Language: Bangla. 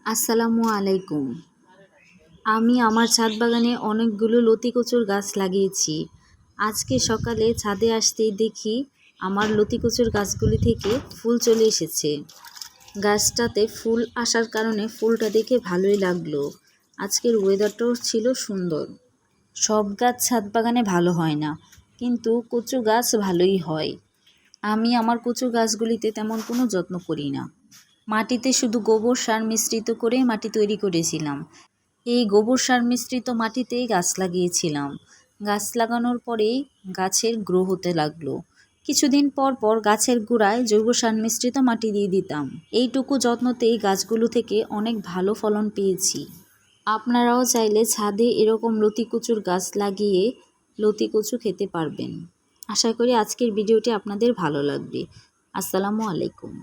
আসসালামু আলাইকুম। আমি আমার ছাদ বাগানে অনেকগুলো লতিকচুর গাছ লাগিয়েছি। আজকে সকালে ছাদে আসতেই দেখি আমার লতিকচুর গাছগুলি থেকে ফুল চলে এসেছে। গাছটাতে ফুল আসার কারণে ফুলটা দেখে ভালোই লাগলো। আজকের ওয়েদারটাও ছিল সুন্দর। সব গাছ ছাদ বাগানে ভালো হয় না, কিন্তু কচু গাছ ভালোই হয়। আমি আমার কচু গাছগুলিতে তেমন কোনো যত্ন করি না। মাটিতে শুধু গোবর সার মিশ্রিত করে মাটি তৈরি করেছিলাম। এই গোবর সার মিশ্রিত মাটিতেই গাছ লাগিয়েছিলাম। গাছ লাগানোর পরেই গাছের গ্রো হতে লাগলো। কিছুদিন পর পর গাছের গোড়ায় জৈব সার মিশ্রিত মাটি দিয়ে দিতাম। এইটুকু যত্নতেই গাছগুলো থেকে অনেক ভালো ফলন পেয়েছি। আপনারাও চাইলে ছাদে এরকম লতিকচুর গাছ লাগিয়ে লতিকচু খেতে পারবেন। আশা করি আজকের ভিডিওটি আপনাদের ভালো লাগবে। আসসালামু আলাইকুম।